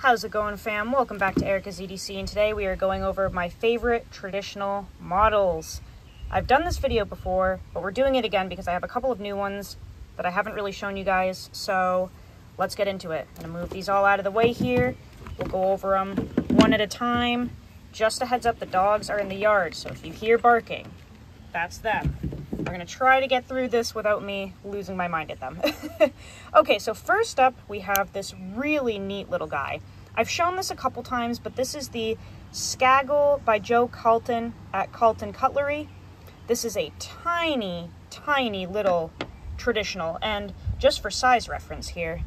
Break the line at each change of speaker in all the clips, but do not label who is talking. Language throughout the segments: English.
How's it going, fam? Welcome back to Erica's EDC, and today we are going over my favorite traditional models. I've done this video before, but we're doing it again because I have a couple of new ones that I haven't really shown you guys, so let's get into it. I'm gonna move these all out of the way here. We'll go over them one at a time. Just a heads up, the dogs are in the yard, so if you hear barking, that's them. We're gonna try to get through this without me losing my mind at them. Okay, so first up, we have this really neat little guy. I've shown this a couple times, but this is the Skaggle by Joe Calton at Calton Cutlery. This is a tiny, tiny little traditional, and just for size reference here,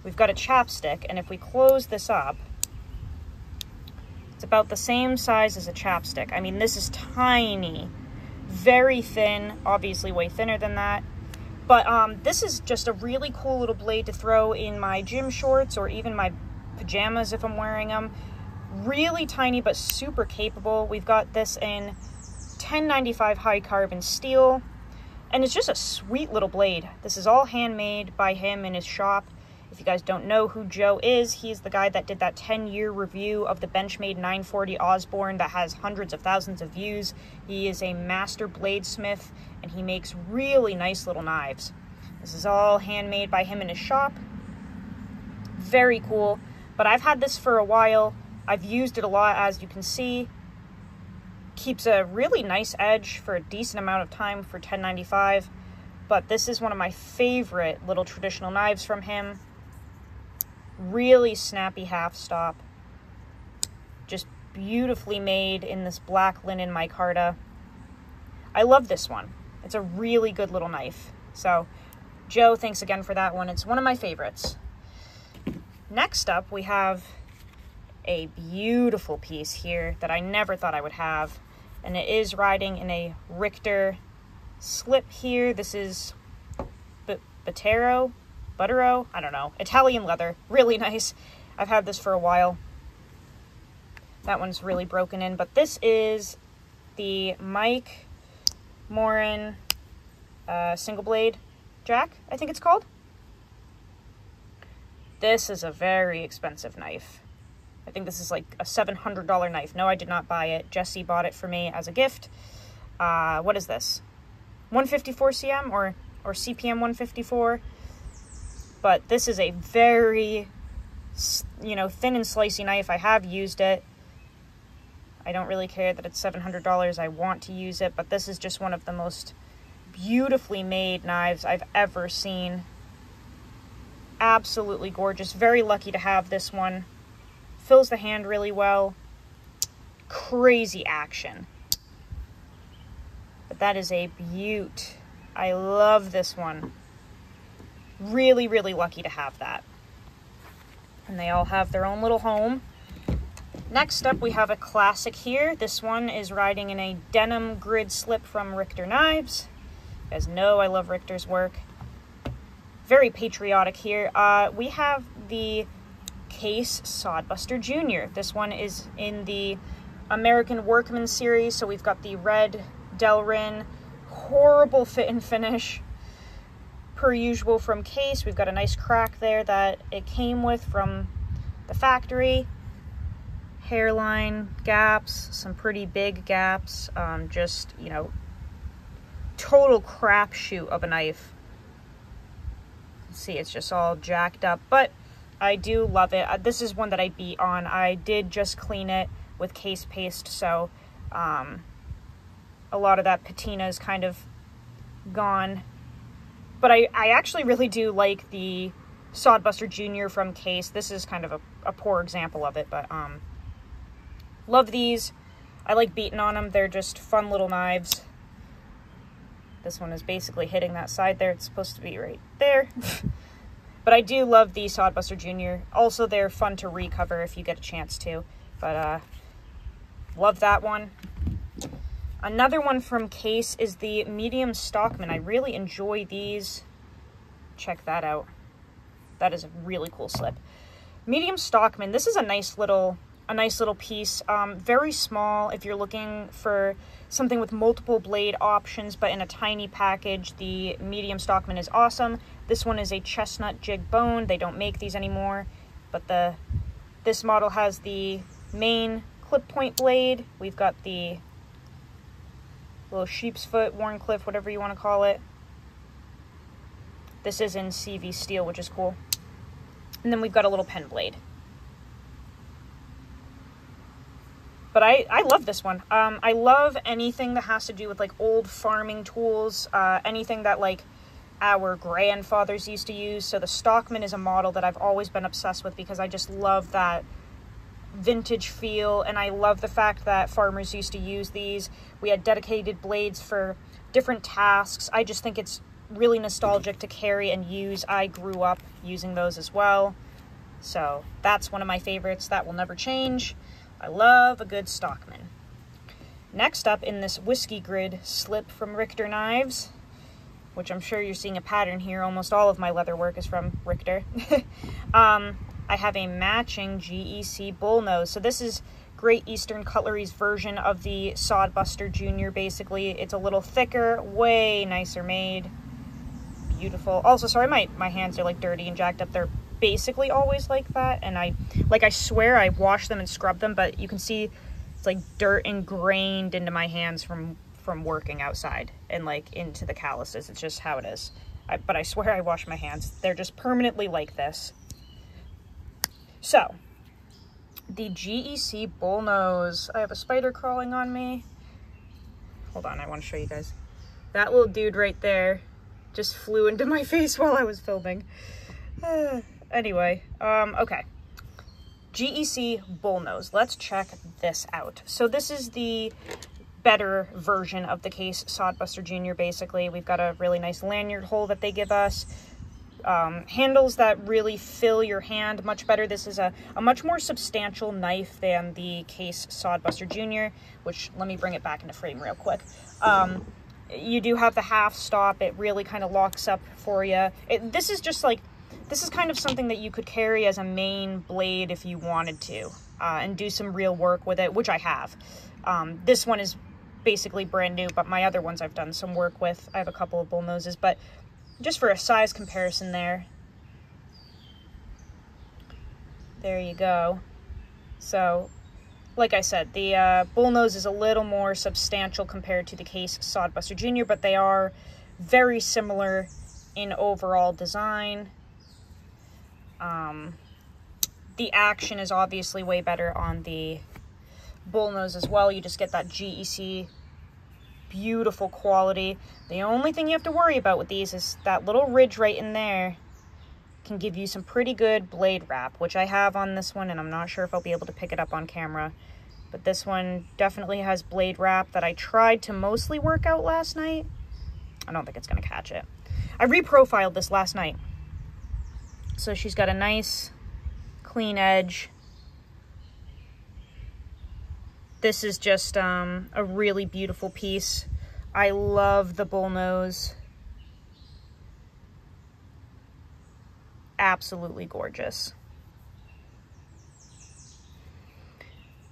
we've got a chapstick, and if we close this up, it's about the same size as a chapstick. I mean, this is tiny. Very thin, obviously way thinner than that. But this is just a really cool little blade to throw in my gym shorts or even my pajamas if I'm wearing them. Really tiny but super capable. We've got this in 1095 high carbon steel, and it's just a sweet little blade. This is all handmade by him in his shop. If you guys don't know who Joe is, he's the guy that did that 10-year review of the Benchmade 940 Osborne that has hundreds of thousands of views. He is a master bladesmith, and he makes really nice little knives. This is all handmade by him in his shop. Very cool. But I've had this for a while. I've used it a lot, as you can see. Keeps a really nice edge for a decent amount of time for 1095. But this is one of my favorite little traditional knives from him. Really snappy half stop. Just beautifully made in this black linen micarta. I love this one. It's a really good little knife. So, Joe, thanks again for that one. It's one of my favorites. Next up, we have a beautiful piece here that I never thought I would have. And it is riding in a Richter slip here. This is Buttero, I don't know, Italian leather, really nice. I've had this for a while. That one's really broken in, but this is the Mike Morin single blade jack, I think it's called. This is a very expensive knife. I think this is like a $700 knife. No, I did not buy it. Jesse bought it for me as a gift. What is this? 154 cm or CPM 154? But this is a very, thin and slicey knife. I have used it. I don't really care that it's $700. I want to use it, but this is just one of the most beautifully made knives I've ever seen. Absolutely gorgeous. Very lucky to have this one. Fills the hand really well. Crazy action. But that is a beaut. I love this one. Really, really lucky to have that. And they all have their own little home. Next up, we have a classic here. This one is riding in a denim grid slip from Richter Knives. You guys know I love Richter's work. Very patriotic here. We have the Case Sodbuster Jr. This one is in the American Workman series, so we've got the red Delrin. Horrible fit and finish. Per usual from Case, we've got a nice crack there that it came with from the factory. Hairline gaps, some pretty big gaps. Just, total crapshoot of a knife. See, it's just all jacked up, but I do love it. This is one that I beat on. I did just clean it with Case paste, so a lot of that patina is kind of gone. But I actually really do like the Sodbuster Jr. from Case. This is kind of a poor example of it, but love these. I like beating on them. They're just fun little knives. This one is basically hitting that side there. It's supposed to be right there. But I do love the Sodbuster Jr. Also, they're fun to recover if you get a chance to. But love that one. Another one from Case is the Medium Stockman. I really enjoy these. Check that out. That is a really cool slip. Medium Stockman. This is a nice little piece. Very small if you're looking for something with multiple blade options, but in a tiny package. The Medium Stockman is awesome. This one is a chestnut jig bone. They don't make these anymore, but the This model has the main clip point blade. We've got the little sheep's foot, Wharncliffe, whatever you want to call it. This is in CV steel, which is cool. And then we've got a little pen blade. But I love this one. I love anything that has to do with like old farming tools, anything that like our grandfathers used to use. So the Stockman is a model that I've always been obsessed with because I just love that vintage feel, and I love the fact that farmers used to use these. We had dedicated blades for different tasks. I just think it's really nostalgic to carry and use. I grew up using those as well. So that's one of my favorites. That will never change. I love a good Stockman. Next up in this whiskey grid slip from Richter Knives, which I'm sure you're seeing a pattern here. Almost all of my leather work is from Richter. I have a matching GEC bullnose. So this is Great Eastern Cutlery's version of the Sodbuster Junior, basically. It's a little thicker, way nicer made. Beautiful. Also, sorry, my hands are like dirty and jacked up. They're basically always like that, and I swear I wash them and scrub them, but you can see it's like dirt ingrained into my hands from working outside and like into the calluses. It's just how it is. But I swear I wash my hands. They're just permanently like this. So the GEC bullnose. I have a spider crawling on me. Hold on, I want to show you guys. That little dude right there just flew into my face while I was filming. Anyway, okay. GEC bullnose. Let's check this out. So this is the better version of the Case Sodbuster Junior, basically. We've got a really nice lanyard hole that they give us. Handles that really fill your hand much better. This is a much more substantial knife than the Case Sodbuster Junior, which, let me bring it back into frame real quick. You do have the half stop. It really kind of locks up for you. This is just like, this is kind of something that you could carry as a main blade if you wanted to, and do some real work with it, which I have. This one is basically brand new, but my other ones I've done some work with. I have a couple of bull noses, but just for a size comparison there you go. So, like I said, the bullnose is a little more substantial compared to the Case Sodbuster Junior, but they are very similar in overall design. The action is obviously way better on the bullnose as well. You just get that GEC beautiful quality. The only thing you have to worry about with these is that little ridge right in there can give you some pretty good blade wrap, which I have on this one, and I'm not sure if I'll be able to pick it up on camera. But this one definitely has blade wrap that I tried to mostly work out last night. I don't think it's going to catch it. I reprofiled this last night. So she's got a nice clean edge. This is just a really beautiful piece. I love the bullnose. Absolutely gorgeous.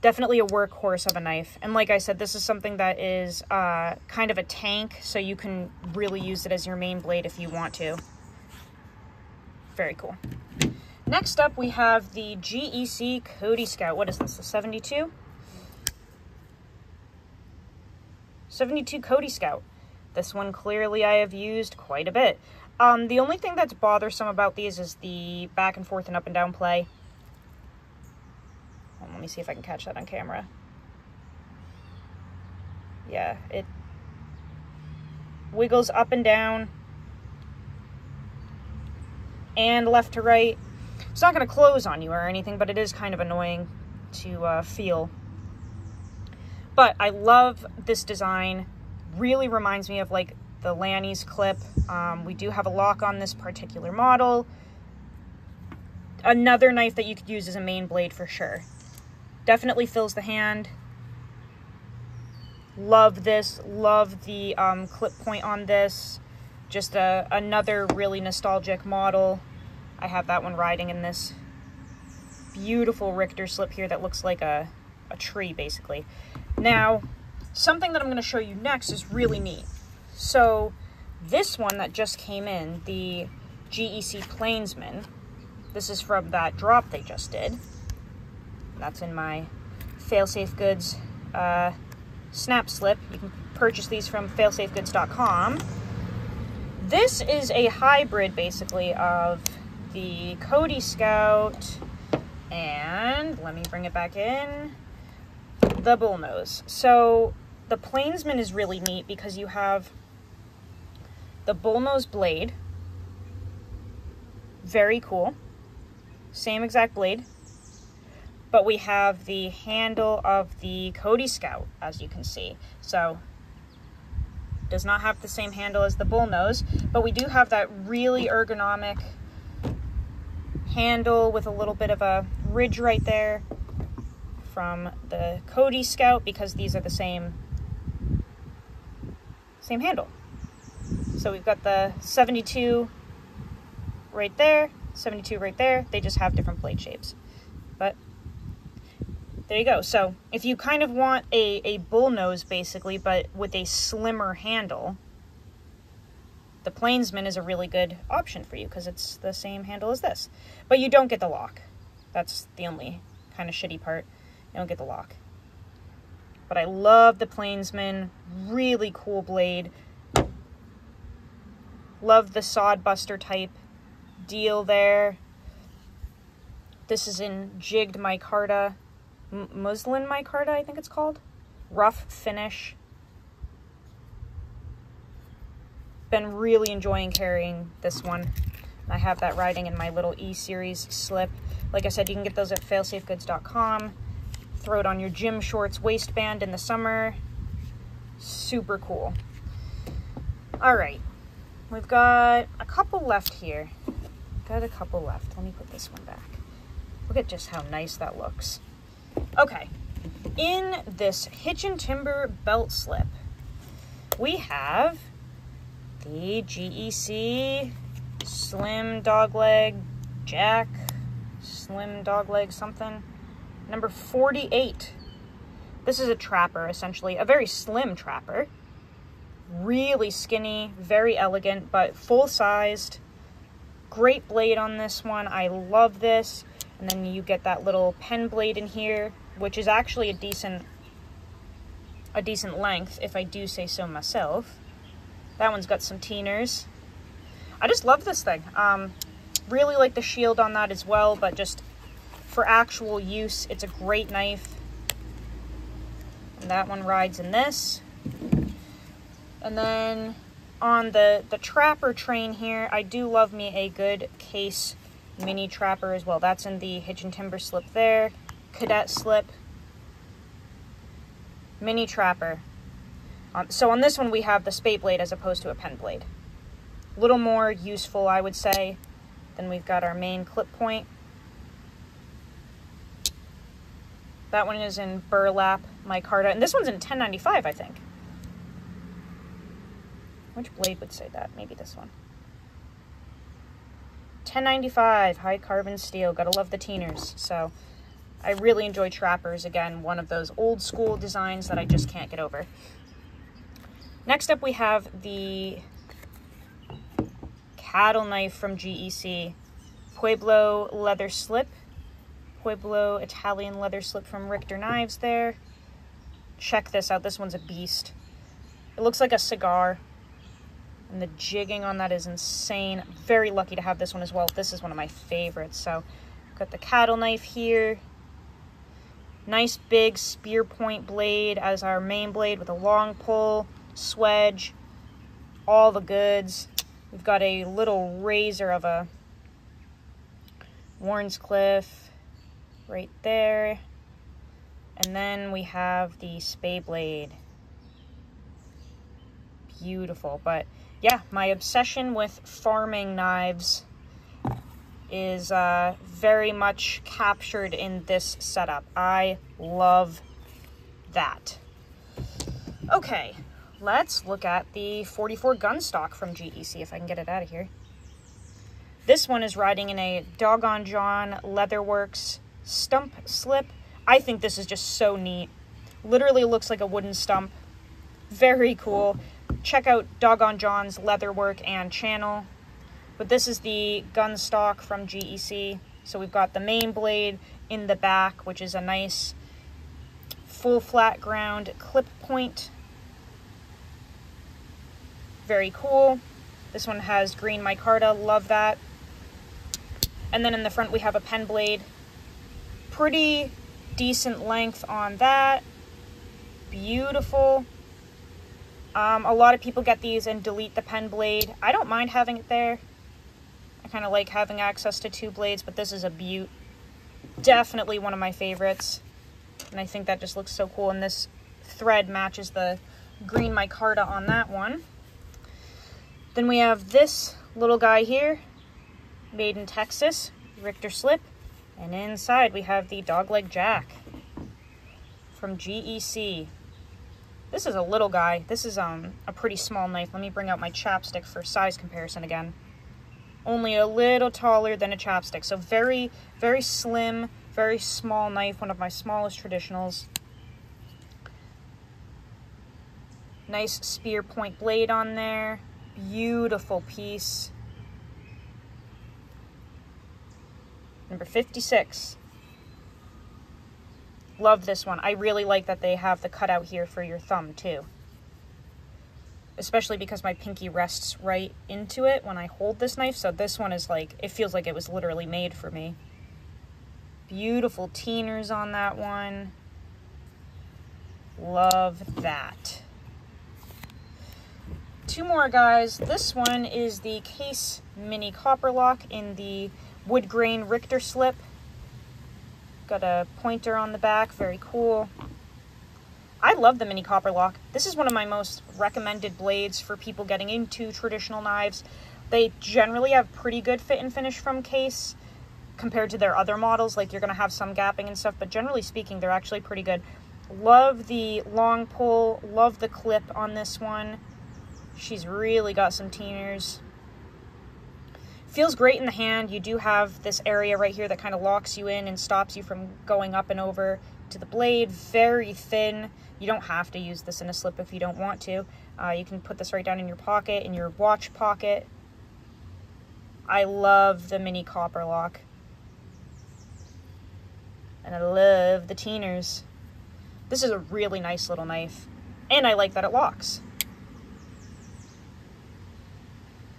Definitely a workhorse of a knife. And like I said, this is something that is kind of a tank, so you can really use it as your main blade if you want to. Very cool. Next up, we have the GEC Cody Scout. What is this, a 72? 72 Cody Scout. This one clearly I have used quite a bit. The only thing that's bothersome about these is the back and forth and up and down play. Let me see if I can catch that on camera. Yeah, it wiggles up and down and left to right. It's not going to close on you or anything, but it is kind of annoying to feel. But I love this design. Really reminds me of like the Lanny's clip. We do have a lock on this particular model. Another knife that you could use as a main blade for sure. Definitely fills the hand. Love this. Love the clip point on this. Just another really nostalgic model. I have that one riding in this beautiful Richter slip here that looks like a tree, basically. Now, something that I'm going to show you next is really neat. So, this one that just came in, the GEC Plainsman, this is from that drop they just did. That's in my Failsafe Goods snap slip. You can purchase these from failsafegoods.com. This is a hybrid, basically, of the Cody Scout and, let me bring it back in, the Bullnose. So the Plainsman is really neat because you have the Bullnose blade, very cool, same exact blade, but we have the handle of the Cody Scout, as you can see. So does not have the same handle as the Bullnose, but we do have that really ergonomic handle with a little bit of a ridge right there from the Cody Scout, because these are the same handle. So we've got the 72 right there, 72 right there. They just have different blade shapes. But there you go. So if you kind of want a Bullnose, basically, but with a slimmer handle, the Plainsman is a really good option for you because it's the same handle as this. But you don't get the lock. That's the only kind of shitty part. You don't get the lock. But I love the Plainsman. Really cool blade. Love the Sodbuster type deal there. This is in jigged micarta. Muslin micarta, I think it's called. Rough finish. Been really enjoying carrying this one. I have that riding in my little E-Series slip. Like I said, you can get those at failsafegoods.com. Throw it on your gym shorts waistband in the summer. Super cool. All right, we've got a couple left here. Let me put this one back. Look at just how nice that looks. Okay, in this Hitch and Timber belt slip, we have the GEC Slim Dogleg Jack, Slim Dogleg something, number 48. This is a trapper, essentially, a very slim trapper. Really skinny, very elegant, but full-sized. Great blade on this one. I love this. And then you get that little pen blade in here, which is actually a decent length, if I do say so myself. That one's got some teeners. I just love this thing. Really like the shield on that as well, but just for actual use, it's a great knife. And that one rides in this. And then on the trapper train here, I do love me a good case mini trapper as well. That's in the Hitch and Timber slip there. Cadet slip. Mini trapper. So on this one, we have the spade blade as opposed to a pen blade. A little more useful, I would say. Then we've got our main clip point. That one is in burlap micarta, and this one's in 1095, I think. Which blade would say that? Maybe this one. 1095, high carbon steel. Gotta love the teeners. So I really enjoy trappers. Again, one of those old school designs that I just can't get over. Next up, we have the cattle knife from GEC. Pueblo leather slip. Pueblo Italian leather slip from Richter Knives there. Check this out. This one's a beast. It looks like a cigar. And the jigging on that is insane. Very lucky to have this one as well. This is one of my favorites. So, got the cattle knife here. Nice big spear point blade as our main blade with a long pull, swedge, all the goods. We've got a little razor of a Warnscliffe right there. And then we have the spade blade. Beautiful. But yeah, my obsession with farming knives is very much captured in this setup. I love that. Okay, let's look at the 44 gun stock from GEC, if I can get it out of here. This one is riding in a Doggone John Leatherworks stump slip. I think this is just so neat. Literally looks like a wooden stump. Very cool. Check out Doggone John's leatherwork and channel. But this is the gun stock from GEC. So we've got the main blade in the back, which is a nice full flat ground clip point. Very cool. This one has green micarta, love that. And then in the front we have a pen blade. Pretty decent length on that. Beautiful. A lot of people get these and delete the pen blade. I don't mind having it there. I kind of like having access to 2 blades, but this is a beaut. Definitely one of my favorites. And I think that just looks so cool. And this thread matches the green micarta on that one. Then we have this little guy here, made in Texas, Richter slip. And inside we have the Dogleg Jack from GEC. This is a little guy. This is a pretty small knife. Let me bring out my chapstick for size comparison again. Only a little taller than a chapstick. So very, very slim, very small knife. One of my smallest traditionals. Nice spear point blade on there. Beautiful piece. Number 56. Love this one. I really like that they have the cutout here for your thumb too. Especially because my pinky rests right into it when I hold this knife. So this one is like, it feels like it was literally made for me. Beautiful teeners on that one. Love that. 2 more, guys. This one is the Case Mini Copper Lock in the wood grain Richter slip. Got a pointer on the back, very cool. I love the Mini Copper Lock. This is one of my most recommended blades for people getting into traditional knives. They generally have pretty good fit and finish from Case compared to their other models. Like, you're going to have some gapping and stuff, but generally speaking, they're actually pretty good. Love the long pull, love the clip on this one. She's really got some teeners. Feels great in the hand. You do have this area right here that kind of locks you in and stops you from going up and over to the blade. Very thin. You don't have to use this in a slip if you don't want to. You can put this right down in your pocket, in your watch pocket. I love the Mini Copper Lock. And I love the teeners. This is a really nice little knife. And I like that it locks.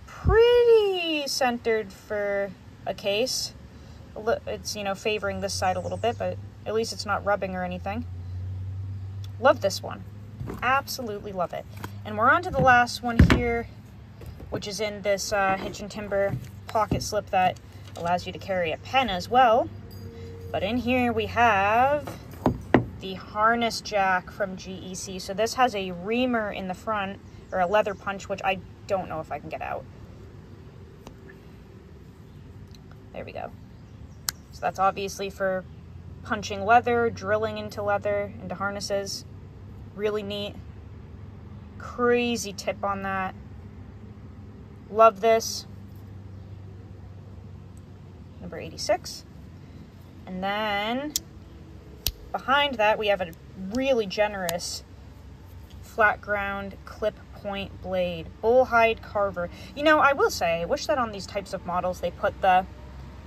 Pretty centered for a Case. It's, you know, favoring this side a little bit, but at least it's not rubbing or anything. Love this one. Absolutely love it. And we're on to the last one here, which is in this Hitch and Timber pocket slip that allows you to carry a pen as well. But in here we have the Harness Jack from GEC. So this has a reamer in the front, or a leather punch, which I don't know if I can get out. There we go. So that's obviously for punching leather, drilling into leather, into harnesses. Really neat. Crazy tip on that. Love this. Number 86. And then behind that we have a really generous flat ground clip point blade. Bullhide carver. You know, I will say, I wish that on these types of models they put the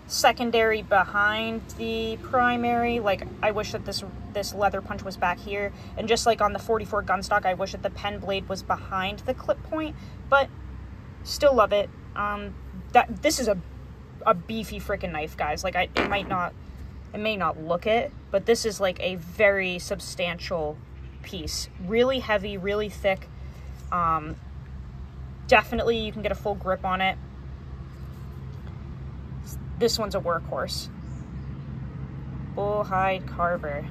secondary behind the primary. Like, I wish that this leather punch was back here, and just like on the 44 gun stock, I wish that the pen blade was behind the clip point, but still love it. This is a beefy freaking knife, guys. Like, it may not look it, but this is like a very substantial piece. Really heavy, really thick. Definitely you can get a full grip on it. This one's a workhorse. Bullhide carver.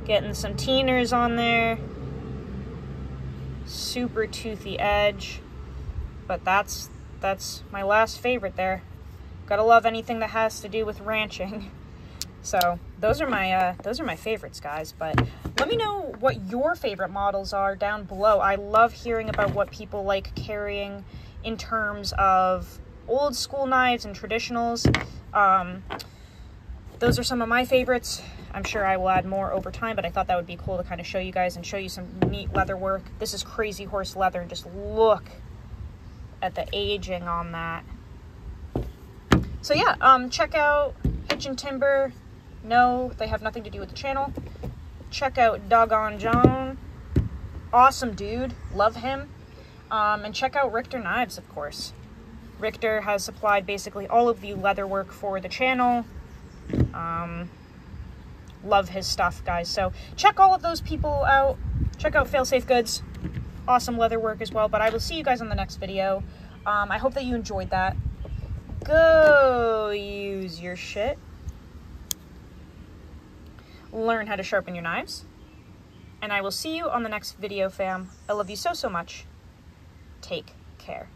Getting some teeners on there. Super toothy edge. But that's my last favorite there. Gotta love anything that has to do with ranching. So those are my favorites, guys. But let me know what your favorite models are down below. I love hearing about what people like carrying in terms of old school knives and traditionals. Those are some of my favorites. I'm sure I will add more over time, but I thought that would be cool to kind of show you guys and show you some neat leather work. This is Crazy Horse leather, and just look at the aging on that. So yeah, check out Hitch and Timber. No, they have nothing to do with the channel. Check out Doggone John. Awesome dude. Love him. And check out Richter Knives, of course. Richter has supplied basically all of the leather work for the channel. Love his stuff, guys. So check all of those people out. Check out Failsafe Goods. Awesome leather work as well. But I will see you guys on the next video. I hope that you enjoyed that. Go use your shit. Learn how to sharpen your knives. And I will see you on the next video, fam. I love you so, so much. Take care.